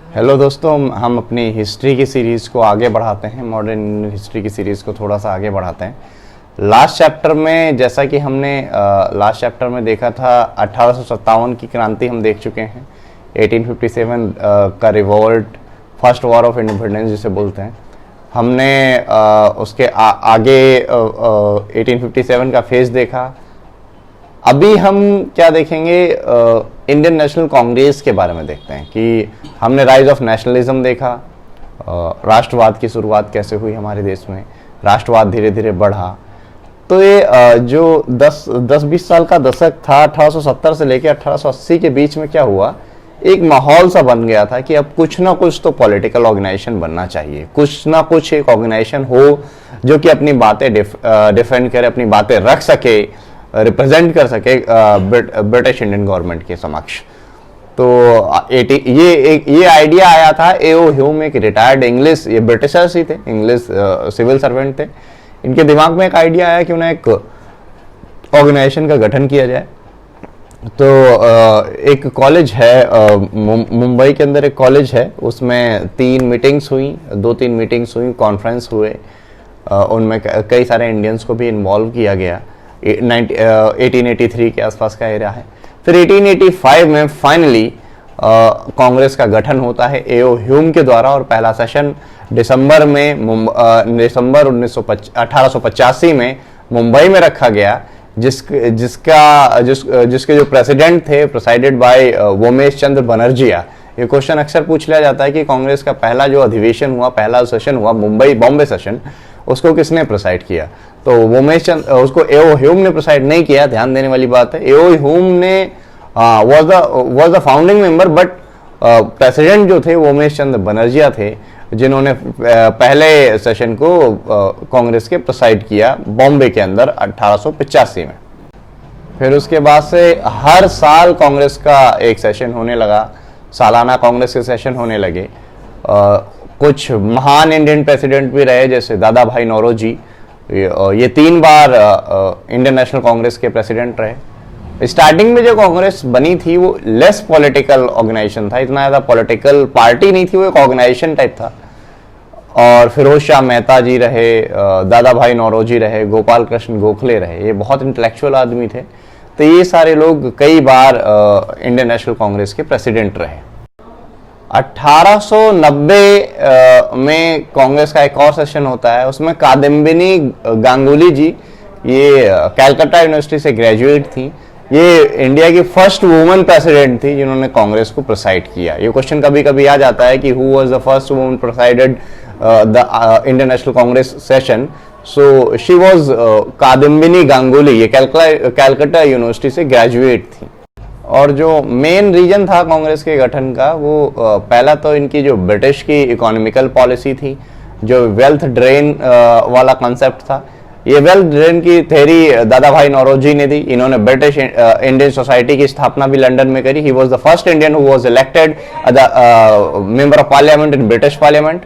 Hello दोस्तों, हम अपनी हिस्ट्री की सीरीज़ को आगे बढ़ाते हैं। मॉडर्न हिस्ट्री की सीरीज़ को थोड़ा सा आगे बढ़ाते हैं। लास्ट चैप्टर में जैसा कि हमने लास्ट चैप्टर में देखा था 1857 की क्रांति हम देख चुके हैं। 1857 का revolt, first war of independence जिसे बोलते हैं। हमने उसके आगे 1857 का फेज देखा। अभी हम क्या देखेंगे, इंडियन नेशनल कांग्रेस के बारे में देखते हैं कि हमने राइज ऑफ नेशनलिज्म देखा, राष्ट्रवाद की शुरुआत कैसे हुई हमारे देश में, राष्ट्रवाद धीरे धीरे बढ़ा। तो ये जो 10-20 साल का दशक था 1870 से लेकर 1880 के बीच में क्या हुआ, एक माहौल सा बन गया था कि अब कुछ ना कुछ तो पॉलिटिकल ऑर्गेनाइजेशन बनना चाहिए, कुछ ना कुछ एक ऑर्गेनाइजेशन हो जो कि अपनी बातें डिफेंड करे, अपनी बातें रख सके, रिप्रेजेंट कर सके ब्रिटिश इंडियन गवर्नमेंट के समक्ष। तो ये आइडिया आया था। एओ ह्यूम एक रिटायर्ड इंग्लिश, ये ब्रिटिशर्स ही थे, इंग्लिश सिविल सर्वेंट थे। इनके दिमाग में एक आइडिया आया कि उन्हें एक ऑर्गेनाइजेशन का गठन किया जाए। तो एक कॉलेज है मुंबई के अंदर, एक कॉलेज है, उसमें 3 मीटिंग्स हुई, 2-3 मीटिंग्स हुई, कॉन्फ्रेंस हुए। उनमें कई सारे इंडियंस को भी इन्वॉल्व किया गया। 1883 के आसपास का एरिया है। फिर 1885 में फाइनली कांग्रेस का गठन होता है एओ ह्यूम के द्वारा, और पहला सेशन दिसंबर 1885 में मुंबई में रखा गया, जिसके जो प्रेसिडेंट थे, प्रेसाइडेड बाय वोमेश चंद्र बनर्जिया। ये क्वेश्चन अक्सर पूछ लिया जाता है कि कांग्रेस का पहला जो अधिवेशन हुआ, पहला सेशन हुआ बॉम्बे सेशन, उसको किसने प्रेसाइड किया। तो वोमेश चंद्र, उसको एओ ह्यूम ने प्रेसाइड नहीं किया। ध्यान देने वाली बात है, एओ ह्यूम ने was the founding member, but president जो थे वोमेश चंद्र बनर्जिया थे, जिन्होंने पहले सेशन को कांग्रेस के प्रेसाइड किया बॉम्बे के अंदर 1885 में। फिर उसके बाद से हर साल कांग्रेस का एक सेशन होने लगा, सालाना कांग्रेस के सेशन होने लगे। कुछ महान इंडियन प्रेसिडेंट भी रहे, जैसे दादा भाई नौरोजी, ये 3 बार इंडियन नेशनल कांग्रेस के प्रेसिडेंट रहे। स्टार्टिंग में जो कांग्रेस बनी थी वो लेस पॉलिटिकल ऑर्गेनाइजेशन था, इतना ज़्यादा पॉलिटिकल पार्टी नहीं थी, वो एक ऑर्गेनाइजेशन टाइप था। और फिरोज शाह मेहता जी रहे, दादा भाई नौरोजी रहे, गोपाल कृष्ण गोखले रहे, ये बहुत इंटेलेक्चुअल आदमी थे। तो ये सारे लोग कई बार इंडियन नेशनल कांग्रेस के प्रेसिडेंट रहे। 1890 में कांग्रेस का एक और सेशन होता है, उसमें कादम्बिनी गांगुली जी, ये कैलकाटा यूनिवर्सिटी से ग्रेजुएट थी, ये इंडिया की फर्स्ट वुमन प्रेसिडेंट थी जिन्होंने कांग्रेस को प्रेसाइड किया। ये क्वेश्चन कभी कभी आ जाता है कि who was the first woman presided the Indian national Congress session. So she was Kadambini Ganguly, ये कैलकाटा यूनिवर्सिटी से ग्रेजुएट थी। और जो मेन रीजन था कांग्रेस के गठन का, वो पहला तो इनकी जो ब्रिटिश की इकोनॉमिकल पॉलिसी थी, जो वेल्थ ड्रेन वाला कॉन्सेप्ट था। ये वेल्थ ड्रेन की थ्योरी दादा भाई नौरोजी ने दी। इन्होंने ब्रिटिश इंडियन सोसाइटी की स्थापना भी लंदन में करी। He was the first Indian who was elected the member of parliament in British parliament.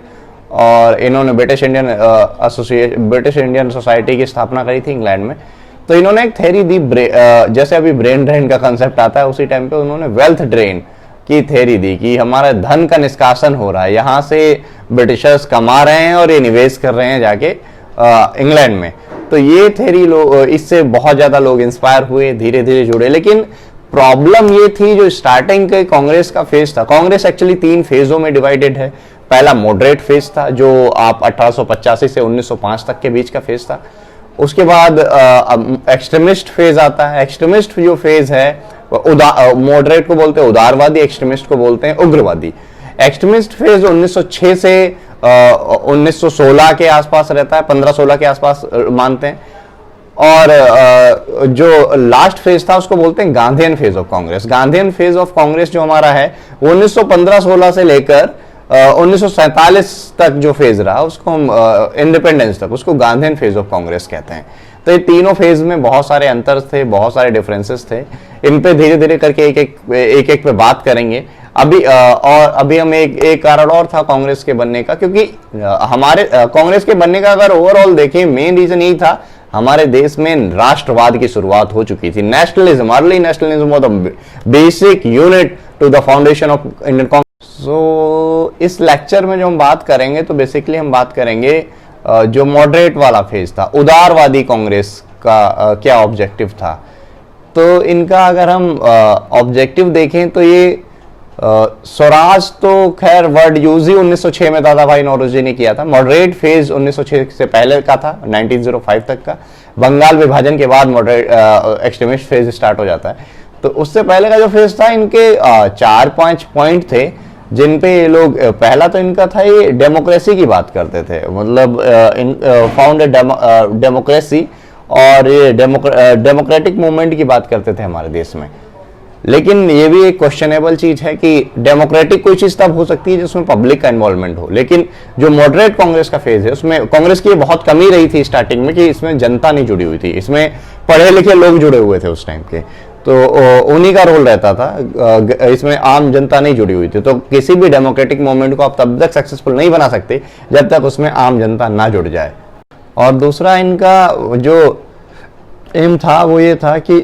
और इन्होंने ब्रिटिश इंडियन सोसाइटी की स्थापना करी थी इंग्लैंड में। तो इन्होंने एक थ्योरी दी, जैसे अभी ब्रेन ड्रेन का कंसेप्ट आता है, उसी टाइम पे उन्होंने वेल्थ ड्रेन की थ्योरी दी कि हमारा धन का निष्कासन हो रहा है, यहाँ से ब्रिटिशर्स कमा रहे हैं और ये निवेश कर रहे हैं जाके इंग्लैंड में। तो ये थ्योरी इससे बहुत ज़्यादा लोग इंस्पायर हुए, धीरे धीरे जुड़े। लेकिन प्रॉब्लम ये थी, जो स्टार्टिंग के कांग्रेस का फेज था, कांग्रेस एक्चुअली 3 फेजों में डिवाइडेड है। पहला मॉडरेट फेज था, जो आप 1885 से 1905 तक के बीच का फेज था। उसके बाद एक्सट्रीमिस्ट फेज आता है। एक्सट्रीमिस्ट जो फेज है, मॉडरेट को बोलते हैं उदारवादी, एक्सट्रीमिस्ट को बोलते हैं उग्रवादी। एक्सट्रीमिस्ट फेज 1906 से 1916 के आसपास रहता है, 15-16 के आसपास मानते हैं। और जो लास्ट फेज था उसको बोलते हैं Gandhian phase of Congress. Gandhian phase of Congress जो हमारा है, वो 1915-16 से लेकर 1947 तक जो फेज रहा, उसको हम इंडिपेंडेंस तक, उसको गांधीयन फेज ऑफ कांग्रेस कहते हैं। तो ये तीनों फेज में बहुत सारे अंतर थे, बहुत सारे डिफरेंसेस थे। इन पे धीरे धीरे करके एक एक पे बात करेंगे। अभी हम एक कारण और था कांग्रेस के बनने का, क्योंकि हमारे कांग्रेस के बनने का अगर ओवरऑल देखें, मेन रीजन यही था, हमारे देश में राष्ट्रवाद की शुरुआत हो चुकी थी। Nationalism, early nationalism was the basic unit to the foundation of Indian Congress. इस लेक्चर में जो हम बात करेंगे तो बेसिकली हम बात करेंगे जो मॉडरेट वाला फेज था, उदारवादी कांग्रेस का क्या ऑब्जेक्टिव था। तो इनका अगर हम ऑब्जेक्टिव देखें तो ये स्वराज तो खैर वर्ड यूज ही 1906 में दादा भाई नौरोजी ने किया था। मॉडरेट फेज 1906 से पहले का था, 1905 तक का। बंगाल विभाजन के बाद मॉडरेट एक्सट्रीमिस्ट फेज स्टार्ट हो जाता है। तो उससे पहले का जो फेज था, इनके 4-5 पॉइंट थे जिन पे ये लोग, पहला तो इनका था ये डेमोक्रेसी की बात करते थे, मतलब फाउंड डेमोक्रेसी, और ये डेमोक्रेटिक मूवमेंट की बात करते थे हमारे देश में। लेकिन ये भी एक क्वेश्चनेबल चीज है कि डेमोक्रेटिक कोई चीज तब हो सकती है जिसमें पब्लिक का इन्वॉल्वमेंट हो। लेकिन जो मॉडरेट कांग्रेस का फेज है उसमें कांग्रेस की बहुत कमी रही थी स्टार्टिंग में कि इसमें जनता नहीं जुड़ी हुई थी, इसमें पढ़े लिखे लोग जुड़े हुए थे उस टाइम के, तो उन्हीं का रोल रहता था, इसमें आम जनता नहीं जुड़ी हुई थी। तो किसी भी डेमोक्रेटिक मूवमेंट को आप तब तक सक्सेसफुल नहीं बना सकते जब तक उसमें आम जनता ना जुड़ जाए। और दूसरा इनका जो एम था वो ये था कि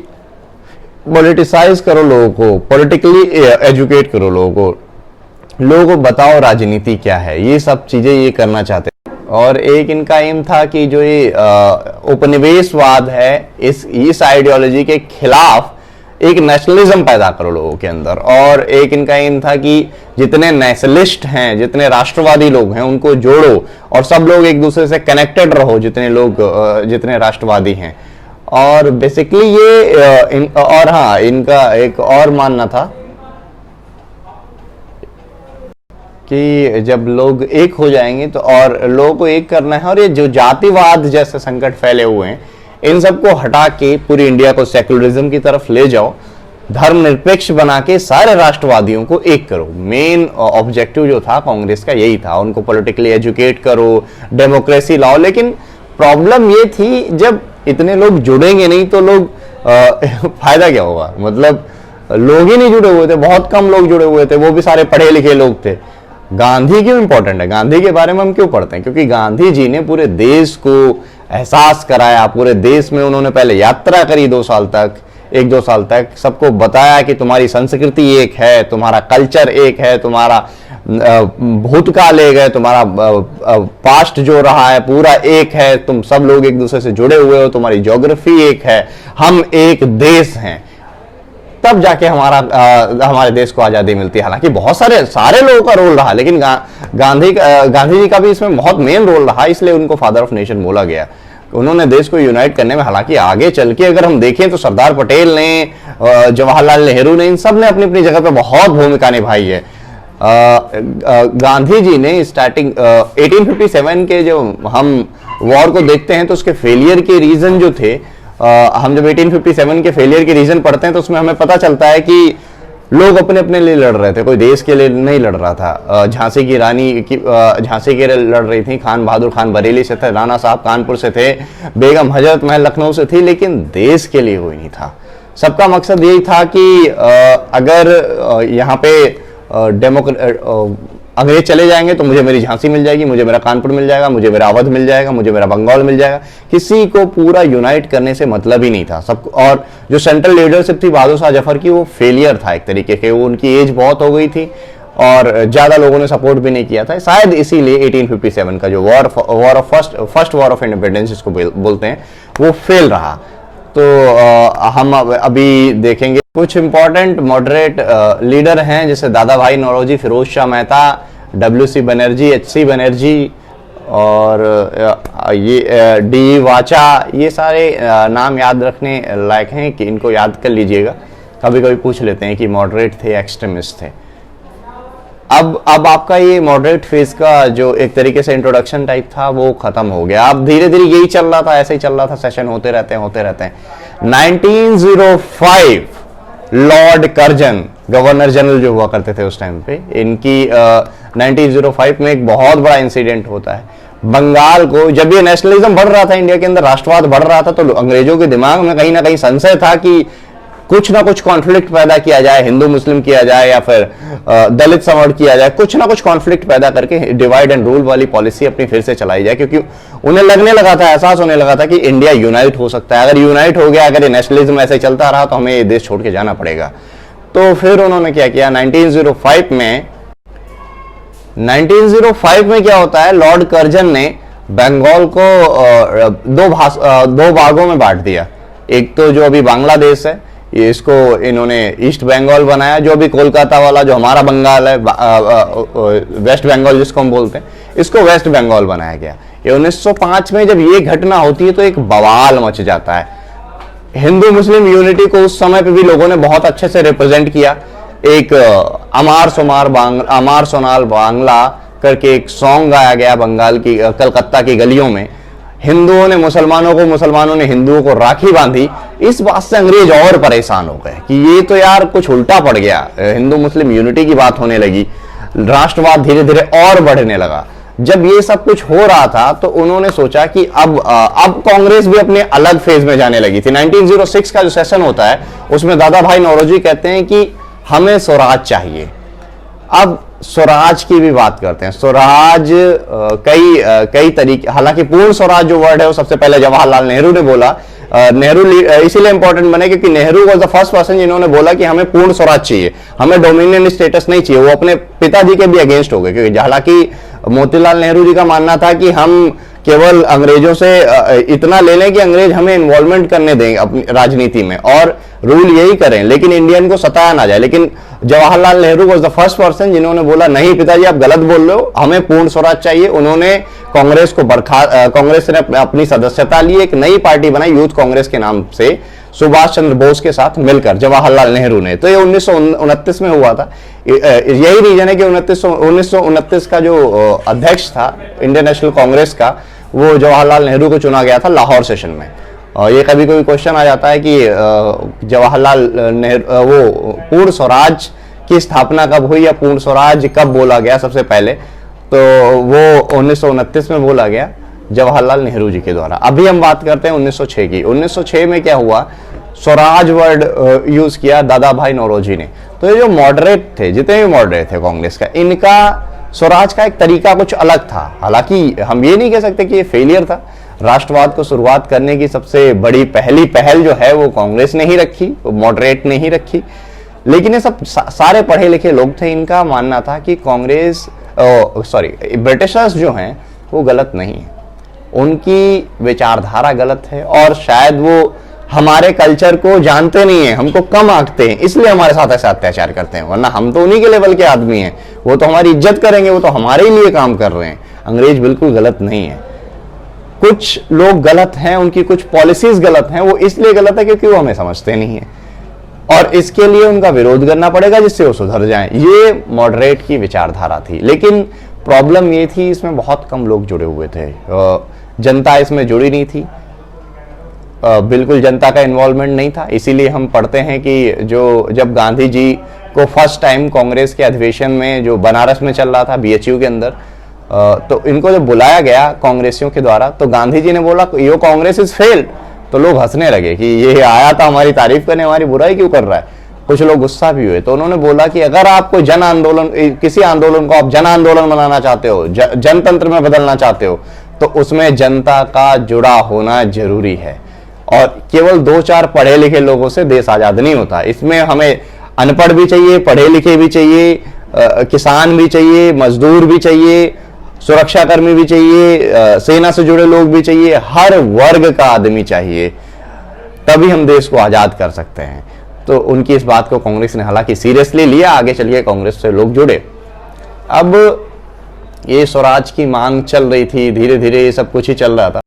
पॉलिटिसाइज करो लोगों को, पॉलिटिकली एजुकेट करो लोगों को बताओ राजनीति क्या है, ये सब चीजें ये करना चाहते। और एक इनका एम था कि जो ये उपनिवेशवाद है, इस आइडियोलॉजी के खिलाफ एक नेशनलिज्म पैदा करो लोगों के अंदर। और एक इनका एम था कि जितने नेशनलिस्ट हैं, जितने राष्ट्रवादी लोग हैं, उनको जोड़ो और सब लोग एक दूसरे से कनेक्टेड रहो, जितने राष्ट्रवादी हैं। और बेसिकली ये और हाँ, इनका एक और मानना था कि जब लोग एक हो जाएंगे तो, और लोगों को एक करना है, और ये जो जातिवाद जैसे संकट फैले हुए हैं इन सबको हटा के पूरी इंडिया को सेक्युलरिज्म की तरफ ले जाओ, धर्मनिरपेक्ष बना के सारे राष्ट्रवादियों को एक करो। मेन ऑब्जेक्टिव जो था कांग्रेस का यही था, उनको पॉलिटिकली एजुकेट करो, डेमोक्रेसी लाओ। लेकिन प्रॉब्लम ये थी जब इतने लोग जुड़ेंगे नहीं तो लोग फायदा क्या होगा, मतलब लोग ही नहीं जुड़े हुए थे, बहुत कम लोग जुड़े हुए थे, वो भी सारे पढ़े लिखे लोग थे। गांधी क्यों इंपॉर्टेंट है, गांधी के बारे में हम क्यों पढ़ते हैं? क्योंकि गांधी जी ने पूरे देश को एहसास कराया, पूरे देश में उन्होंने पहले यात्रा करी 1-2 साल तक सबको बताया कि तुम्हारी संस्कृति एक है, तुम्हारा कल्चर एक है, तुम्हारा भूतकाल एक है, तुम्हारा पास्ट जो रहा है पूरा एक है, तुम सब लोग एक दूसरे से जुड़े हुए हो, तुम्हारी ज्योग्राफी एक है, हम एक देश हैं। तब जाके हमारे देश को आजादी मिलती है। हालांकि बहुत सारे लोगों का रोल रहा, लेकिन गांधी जी का भी इसमें बहुत मेन रोल रहा, इसलिए उनको फादर ऑफ नेशन बोला गया। उन्होंने देश को यूनाइट करने में, हालांकि आगे चल के अगर हम देखें तो सरदार पटेल ने, जवाहरलाल नेहरू ने, इन सब ने अपनी अपनी जगह पर बहुत भूमिका निभाई है। गांधी जी ने स्टार्टिंग 1857 के जो हम वॉर को देखते हैं तो उसके फेलियर के रीजन जो थे, हम जब 1857 के फेलियर के रीजन पढ़ते हैं तो उसमें हमें पता चलता है कि लोग अपने अपने लिए लड़ रहे थे, कोई देश के लिए नहीं लड़ रहा था। झांसी की लिए लड़ रही थी, खान बहादुर खान बरेली से थे, राणा साहब कानपुर से थे, बेगम हजरत महल लखनऊ से थी, लेकिन देश के लिए कोई नहीं था। सबका मकसद यही था कि अगर यहाँ पे अंग्रेज चले जाएंगे तो मुझे मेरी झांसी मिल जाएगी, मुझे मेरा कानपुर मिल जाएगा, मुझे मेरा अवध मिल जाएगा, मुझे मेरा बंगाल मिल जाएगा। किसी को पूरा यूनाइट करने से मतलब ही नहीं था सबको। और जो सेंट्रल लीडरशिप थी बहादुर शाह जफर की, वो फेलियर था एक तरीके के, वो उनकी एज बहुत हो गई थी और ज्यादा लोगों ने सपोर्ट भी नहीं किया था। शायद इसीलिए 1857 का जो फर्स्ट वॉर ऑफ इंडिपेंडेंस जिसको बोलते हैं वो फेल रहा। तो हम अभी देखेंगे कुछ इंपॉर्टेंट मॉडरेट लीडर हैं, जैसे दादा भाई नौरोजी, फिरोज शाह मेहता, WC बनर्जी, HC बनर्जी और ये D वाचा, ये सारे नाम याद रखने लायक हैं कि इनको याद कर लीजिएगा। कभी कभी पूछ लेते हैं कि मॉडरेट थे, एक्सट्रीमिस्ट थे। अब आपका ये मॉडरेट फेज का जो एक तरीके से इंट्रोडक्शन टाइप था वो खत्म हो गया। अब धीरे धीरे यही चल रहा था, ऐसे ही चल रहा था, सेशन होते रहते हैं। 1905 लॉर्ड कर्जन गवर्नर जनरल जो हुआ करते थे उस टाइम पे, इनकी 1905 में एक बहुत बड़ा इंसिडेंट होता है। बंगाल को, जब ये नेशनलिज्म बढ़ रहा था इंडिया के अंदर, राष्ट्रवाद बढ़ रहा था, तो अंग्रेजों के दिमाग में कहीं ना कहीं संशय था कि कुछ ना कुछ कॉन्फ्लिक्ट पैदा किया जाए, हिंदू मुस्लिम किया जाए या फिर दलित समर्थ किया जाए, कुछ ना कुछ कॉन्फ्लिक्ट पैदा करके डिवाइड एंड रूल वाली पॉलिसी अपनी फिर से चलाई जाए। क्योंकि उन्हें लगने लगा था, एहसास होने लगा था कि इंडिया यूनाइट हो सकता है। अगर यूनाइट हो गया, अगर ये नेशनलिज्म ऐसे चलता रहा तो हमें ये देश छोड़ के जाना पड़ेगा। तो फिर उन्होंने क्या किया, 1905 में 1905 में क्या होता है, लॉर्ड कर्जन ने बंगाल को दो भागों में बांट दिया। एक तो जो अभी बांग्लादेश है, ये इसको इन्होंने ईस्ट बंगाल बनाया, जो अभी कोलकाता वाला जो हमारा बंगाल है, वेस्ट बंगाल जिसको हम बोलते हैं, इसको वेस्ट बंगाल बनाया गया। ये 1905 में जब ये घटना होती है तो एक बवाल मच जाता है। हिंदू मुस्लिम यूनिटी को उस समय पे भी लोगों ने बहुत अच्छे से रिप्रेजेंट किया। एक अमार सोनाल बांग्ला करके एक सॉन्ग गाया गया बंगाल की कलकत्ता की गलियों में। हिंदुओं ने मुसलमानों को, मुसलमानों ने हिंदुओं को राखी बांधी। इस बात से अंग्रेज और परेशान हो गए कि ये तो यार कुछ उल्टा पड़ गया, हिंदू मुस्लिम यूनिटी की बात होने लगी, राष्ट्रवाद धीरे धीरे और बढ़ने लगा। जब ये सब कुछ हो रहा था तो उन्होंने सोचा कि अब कांग्रेस भी अपने अलग फेज में जाने लगी थी। 1906 का जो सेशन होता है उसमें दादा भाई नौरोजी कहते हैं कि हमें स्वराज चाहिए। अब स्वराज की भी बात करते हैं। स्वराज कई तरीके, हालांकि पूर्ण स्वराज जो वर्ड है वो सबसे पहले जवाहरलाल नेहरू ने बोला। नेहरू इसीलिए इंपॉर्टेंट बने क्योंकि Nehru was the first person जिन्होंने बोला कि हमें पूर्ण स्वराज चाहिए, हमें डोमिनियन स्टेटस नहीं चाहिए। वो अपने पिताजी के भी अगेंस्ट हो गए, क्योंकि हालांकि मोतीलाल नेहरू जी का मानना था कि हम केवल अंग्रेजों से इतना ले लें कि अंग्रेज हमें इन्वॉल्वमेंट करने दें अपनी राजनीति में और रूल यही करें, लेकिन इंडियन को सताया ना जाए। लेकिन Jawaharlal Nehru was the first person जिन्होंने बोला नहीं पिताजी आप गलत बोल रहे हो, हमें पूर्ण स्वराज चाहिए। उन्होंने कांग्रेस को कांग्रेस ने अपनी सदस्यता ली, एक नई पार्टी बनाई यूथ कांग्रेस के नाम से, सुभाष चंद्र बोस के साथ मिलकर जवाहरलाल नेहरू ने। तो ये 1929 में हुआ था। यही रीजन है कि 1929 का जो अध्यक्ष था इंडियन नेशनल कांग्रेस का, वो जवाहरलाल नेहरू को चुना गया था लाहौर सेशन में। और ये कभी कोई क्वेश्चन आ जाता है कि जवाहरलाल नेहरू वो पूर्ण स्वराज की स्थापना कब हुई या पूर्ण स्वराज कब बोला गया सबसे पहले, तो वो 1929 में बोला गया जवाहरलाल नेहरू जी के द्वारा। अभी हम बात करते हैं 1906 की। 1906 में क्या हुआ, स्वराज वर्ड यूज किया दादा भाई नौरोजी ने। तो ये जो मॉडरेट थे, जितने भी मॉडरेट थे कांग्रेस का, इनका स्वराज का एक तरीका कुछ अलग था। हालांकि हम ये नहीं कह सकते कि ये फेलियर था। राष्ट्रवाद को शुरुआत करने की सबसे बड़ी पहल जो है वो कांग्रेस ने ही रखी, मॉडरेट ने ही रखी। लेकिन ये सब सारे पढ़े लिखे लोग थे, इनका मानना था कि कांग्रेस ब्रिटिशर्स जो हैं वो गलत नहीं है, उनकी विचारधारा गलत है और शायद वो हमारे कल्चर को जानते नहीं है, हमको कम आंकते हैं, इसलिए हमारे साथ ऐसा अत्याचार करते हैं। वरना हम तो उन्हीं के लेवल के आदमी हैं, वो तो हमारी इज्जत करेंगे, वो तो हमारे ही लिए काम कर रहे हैं। अंग्रेज बिल्कुल गलत नहीं है। कुछ लोग गलत हैं, उनकी कुछ पॉलिसीज गलत हैं, वो इसलिए गलत है क्योंकि वो हमें समझते नहीं है और इसके लिए उनका विरोध करना पड़ेगा जिससे वो सुधर जाएं। ये मॉडरेट की विचारधारा थी। लेकिन प्रॉब्लम ये थी, इसमें बहुत कम लोग जुड़े हुए थे, जनता इसमें जुड़ी नहीं थी, बिल्कुल जनता का इन्वॉल्वमेंट नहीं था। इसीलिए हम पढ़ते हैं कि जब गांधी जी को फर्स्ट टाइम कांग्रेस के अधिवेशन में जो बनारस में चल रहा था BHU के अंदर, तो इनको जब बुलाया गया कांग्रेसियों के द्वारा, तो गांधी जी ने बोला यो कांग्रेस इज फेल्ड। तो लोग हंसने लगे कि ये आया था हमारी तारीफ करने, हमारी बुराई क्यों कर रहा है। कुछ लोग गुस्सा भी हुए। तो उन्होंने बोला कि अगर आप कोई जन आंदोलन, किसी आंदोलन को आप जन आंदोलन बनाना चाहते हो, जनतंत्र में बदलना चाहते हो, तो उसमें जनता का जुड़ा होना जरूरी है और केवल 2-4 पढ़े लिखे लोगों से देश आजाद नहीं होता। इसमें हमें अनपढ़ भी चाहिए, पढ़े लिखे भी चाहिए, किसान भी चाहिए, मजदूर भी चाहिए, सुरक्षाकर्मी भी चाहिए, सेना से जुड़े लोग भी चाहिए, हर वर्ग का आदमी चाहिए, तभी हम देश को आजाद कर सकते हैं। तो उनकी इस बात को कांग्रेस ने हालांकि सीरियसली लिया, आगे चलिए कांग्रेस से लोग जुड़े। अब ये स्वराज की मांग चल रही थी, धीरे धीरे ये सब कुछ ही चल रहा था।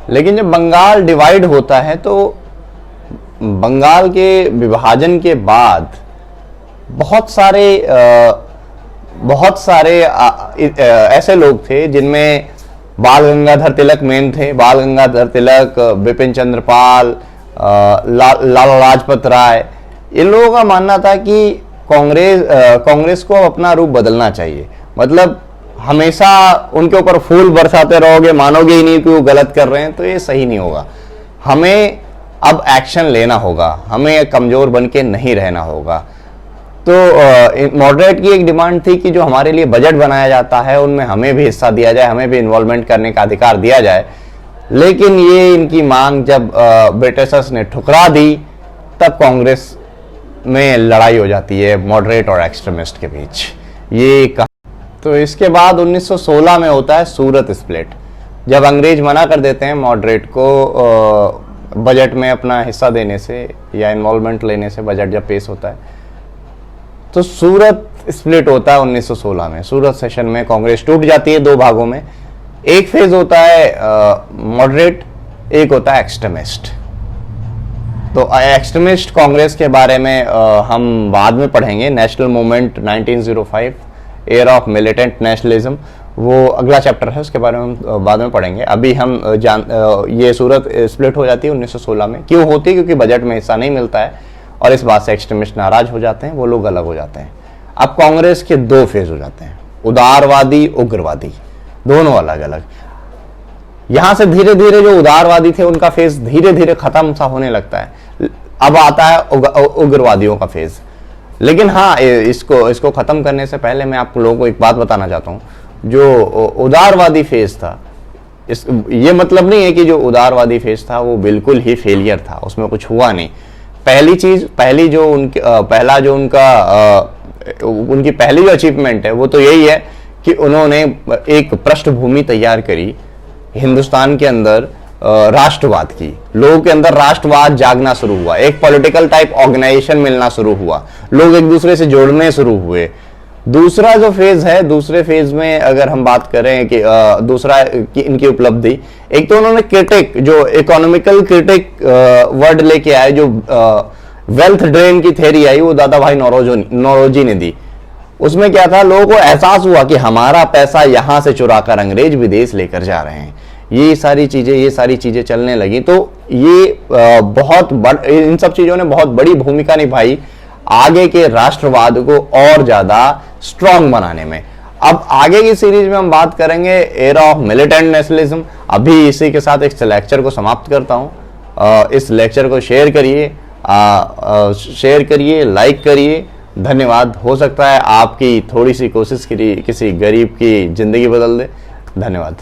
लेकिन जब बंगाल डिवाइड होता है तो बंगाल के विभाजन के बाद बहुत सारे ऐसे लोग थे जिनमें बाल गंगाधर तिलक मेन थे। बाल गंगाधर तिलक, बिपिन चंद्र पाल, लाला लाजपत राय, इन लोगों का मानना था कि कांग्रेस को अपना रूप बदलना चाहिए। मतलब हमेशा उनके ऊपर फूल बरसाते रहोगे, मानोगे ही नहीं कि वो गलत कर रहे हैं, तो ये सही नहीं होगा। हमें अब एक्शन लेना होगा, हमें कमजोर बन के नहीं रहना होगा। तो मॉडरेट की एक डिमांड थी कि जो हमारे लिए बजट बनाया जाता है उनमें हमें भी हिस्सा दिया जाए, हमें भी इन्वॉल्वमेंट करने का अधिकार दिया जाए। लेकिन ये इनकी मांग जब ब्रिटिशर्स ने ठुकरा दी, तब कांग्रेस में लड़ाई हो जाती है मॉडरेट और एक्सट्रीमिस्ट के बीच। ये तो इसके बाद 1916 में होता है सूरत स्प्लिट, जब अंग्रेज मना कर देते हैं मॉडरेट को बजट में अपना हिस्सा देने से या इन्वॉल्वमेंट लेने से, बजट जब पेश होता है तो सूरत स्प्लिट होता है 1916 में। सूरत सेशन में कांग्रेस टूट जाती है दो भागों में, एक फेज होता है मॉडरेट, एक होता है एक्सट्रीमिस्ट। तो एक्सट्रीमिस्ट कांग्रेस के बारे में हम बाद में पढ़ेंगे। National movement 1905, air of militant nationalism, वो अगला चैप्टर है, उसके बारे में हम बाद में पढ़ेंगे। अभी हम ये सूरत स्प्लिट हो जाती है 1916 में। क्यों होती है? क्योंकि बजट में हिस्सा नहीं मिलता है और इस बात से एक्सट्रीमिस्ट नाराज हो जाते हैं, वो लोग अलग हो जाते हैं। अब कांग्रेस के दो फेज हो जाते हैं, उदारवादी, उग्रवादी, दोनों अलग अलग। यहां से धीरे धीरे जो उदारवादी थे उनका फेज धीरे धीरे खत्म सा होने लगता है, अब आता है उग्रवादियों का फेज। लेकिन हाँ, इसको खत्म करने से पहले मैं आप लोगों को एक बात बताना चाहता हूं। जो उदारवादी फेज था, ये मतलब नहीं है कि जो उदारवादी फेज था वो बिल्कुल ही फेलियर था, उसमें कुछ हुआ नहीं। उनकी पहली जो अचीवमेंट है वो तो यही है कि उन्होंने एक पृष्ठभूमि तैयार करी हिंदुस्तान के अंदर राष्ट्रवाद की। लोगों के अंदर राष्ट्रवाद जागना शुरू हुआ, एक पॉलिटिकल टाइप ऑर्गेनाइजेशन मिलना शुरू हुआ, लोग एक दूसरे से जुड़ने शुरू हुए। दूसरा जो फेज है, दूसरे फेज में अगर हम बात करें कि दूसरा की इनकी उपलब्धि, एक तो उन्होंने क्रिटिक, जो इकोनॉमिकल क्रिटिक वर्ड लेके आए, जो वेल्थ ड्रेन की थ्योरी आई, वो दादा भाई नौरोजी ने दी। उसमें क्या था, लोगों को एहसास हुआ कि हमारा पैसा यहां से चुराकर अंग्रेज विदेश लेकर जा रहे हैं। ये सारी चीजें चलने लगी। तो ये इन सब चीजों ने बहुत बड़ी भूमिका निभाई आगे के राष्ट्रवाद को और ज्यादा स्ट्रांग बनाने में। अब आगे की सीरीज में हम बात करेंगे एरा ऑफ मिलिटेंट नेशनलिज्म। अभी इसी के साथ इस लेक्चर को समाप्त करता हूं। इस लेक्चर को शेयर करिए, लाइक करिए। धन्यवाद। हो सकता है आपकी थोड़ी सी कोशिश किसी गरीब की जिंदगी बदल दे। धन्यवाद।